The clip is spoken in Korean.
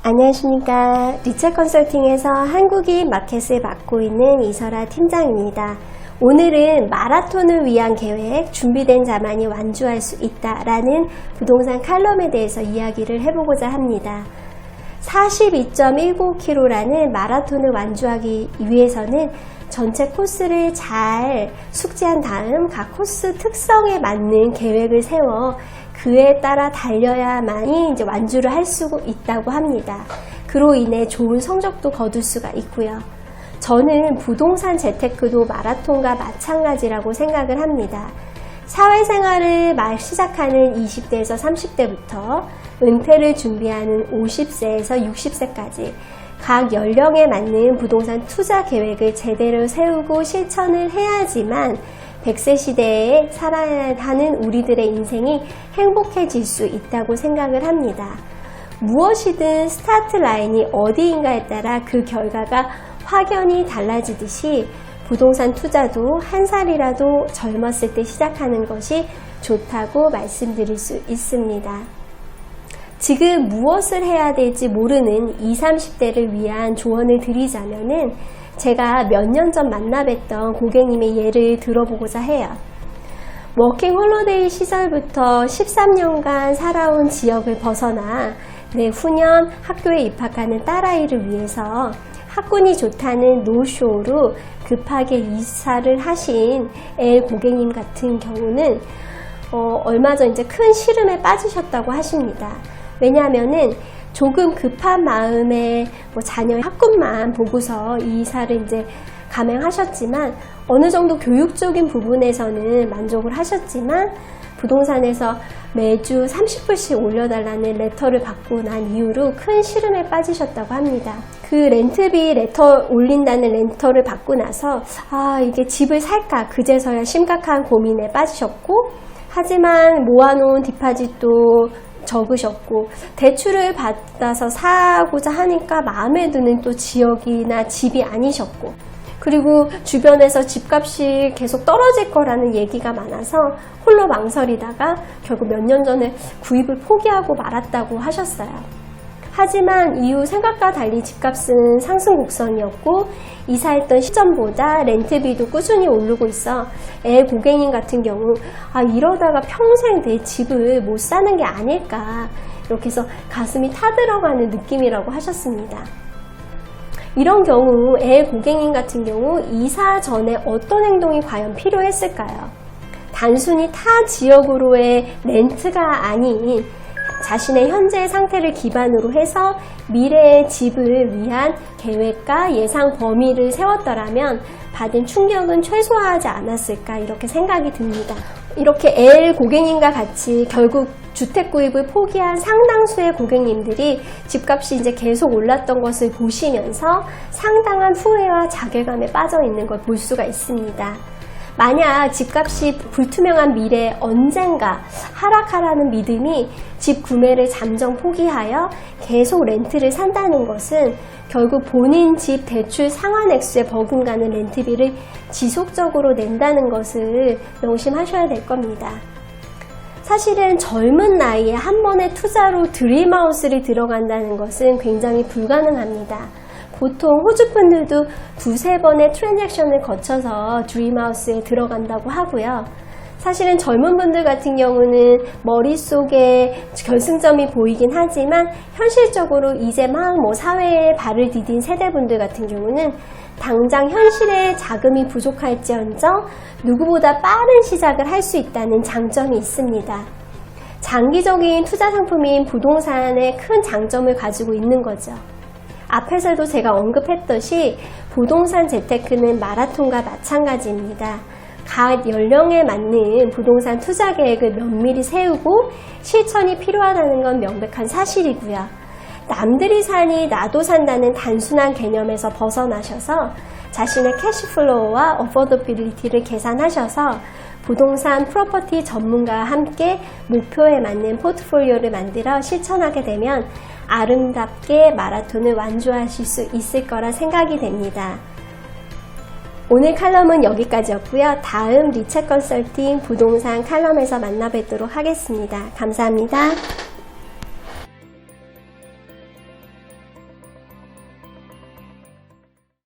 안녕하십니까. 리처 컨설팅에서 한국인 마켓을 맡고 있는 이설아 팀장입니다. 오늘은 마라톤을 위한 계획, 준비된 자만이 완주할 수 있다라는 부동산 칼럼에 대해서 이야기를 해보고자 합니다. 42.19km라는 마라톤을 완주하기 위해서는 전체 코스를 잘 숙지한 다음 각 코스 특성에 맞는 계획을 세워 그에 따라 달려야만이 이제 완주를 할 수 있다고 합니다. 그로 인해 좋은 성적도 거둘 수가 있고요. 저는 부동산 재테크도 마라톤과 마찬가지라고 생각을 합니다. 사회생활을 막 시작하는 20대에서 30대부터 은퇴를 준비하는 50세에서 60세까지 각 연령에 맞는 부동산 투자 계획을 제대로 세우고 실천을 해야지만 100세 시대에 살아야 하는 우리들의 인생이 행복해질 수 있다고 생각을 합니다. 무엇이든 스타트 라인이 어디인가에 따라 그 결과가 확연히 달라지듯이 부동산 투자도 한 살이라도 젊었을 때 시작하는 것이 좋다고 말씀드릴 수 있습니다. 지금 무엇을 해야 될지 모르는 20, 30대를 위한 조언을 드리자면은 제가 몇 년 전 만나뵀던 고객님의 예를 들어보고자 해요. 워킹 홀리데이 시절부터 13년간 살아온 지역을 벗어나 내후년 학교에 입학하는 딸아이를 위해서 학군이 좋다는 노쇼로 급하게 이사를 하신 L 고객님 같은 경우는 얼마 전 이제 큰 시름에 빠지셨다고 하십니다. 왜냐하면은 조금 급한 마음에 자녀의 학군만 보고서 이 이사를 이제 감행하셨지만 어느 정도 교육적인 부분에서는 만족을 하셨지만 부동산에서 매주 30불씩 올려달라는 레터를 받고 난 이후로 큰 시름에 빠지셨다고 합니다. 그 렌트비 레터 올린다는 렌터를 받고 나서 이게 집을 살까 그제서야 심각한 고민에 빠지셨고, 하지만 모아놓은 디파짓도 적으셨고 대출을 받아서 사고자 하니까 마음에 드는 또 지역이나 집이 아니셨고, 그리고 주변에서 집값이 계속 떨어질 거라는 얘기가 많아서 홀로 망설이다가 결국 몇 년 전에 구입을 포기하고 말았다고 하셨어요. 하지만 이후 생각과 달리 집값은 상승 곡선이었고 이사했던 시점보다 렌트비도 꾸준히 오르고 있어 애 고객님 같은 경우 이러다가 평생 내 집을 못 사는 게 아닐까, 이렇게 해서 가슴이 타들어가는 느낌이라고 하셨습니다. 이런 경우 애 고객님 같은 경우 이사 전에 어떤 행동이 과연 필요했을까요? 단순히 타 지역으로의 렌트가 아닌 자신의 현재 상태를 기반으로 해서 미래의 집을 위한 계획과 예상 범위를 세웠더라면 받은 충격은 최소화하지 않았을까, 이렇게 생각이 듭니다. 이렇게 L 고객님과 같이 결국 주택 구입을 포기한 상당수의 고객님들이 집값이 이제 계속 올랐던 것을 보시면서 상당한 후회와 자괴감에 빠져 있는 걸 볼 수가 있습니다. 만약 집값이 불투명한 미래에 언젠가 하락하라는 믿음이 집 구매를 잠정 포기하여 계속 렌트를 산다는 것은 결국 본인 집 대출 상환액수에 버금가는 렌트비를 지속적으로 낸다는 것을 명심하셔야 될 겁니다. 사실은 젊은 나이에 한 번의 투자로 드림하우스를 들어간다는 것은 굉장히 불가능합니다. 보통 호주 분들도 두세 번의 트랜잭션을 거쳐서 드림하우스에 들어간다고 하고요. 사실은 젊은 분들 같은 경우는 머릿속에 결승점이 보이긴 하지만 현실적으로 이제 막 사회에 발을 디딘 세대분들 같은 경우는 당장 현실의 자금이 부족할지언정 누구보다 빠른 시작을 할 수 있다는 장점이 있습니다. 장기적인 투자 상품인 부동산의 큰 장점을 가지고 있는 거죠. 앞에서도 제가 언급했듯이 부동산 재테크는 마라톤과 마찬가지입니다. 각 연령에 맞는 부동산 투자 계획을 면밀히 세우고 실천이 필요하다는 건 명백한 사실이고요. 남들이 사니 나도 산다는 단순한 개념에서 벗어나셔서 자신의 캐시플로우와 어포더빌리티를 계산하셔서 부동산 프로퍼티 전문가와 함께 목표에 맞는 포트폴리오를 만들어 실천하게 되면 아름답게 마라톤을 완주하실 수 있을 거라 생각이 됩니다. 오늘 칼럼은 여기까지였고요. 다음 리처 컨설팅 부동산 칼럼에서 만나뵙도록 하겠습니다. 감사합니다.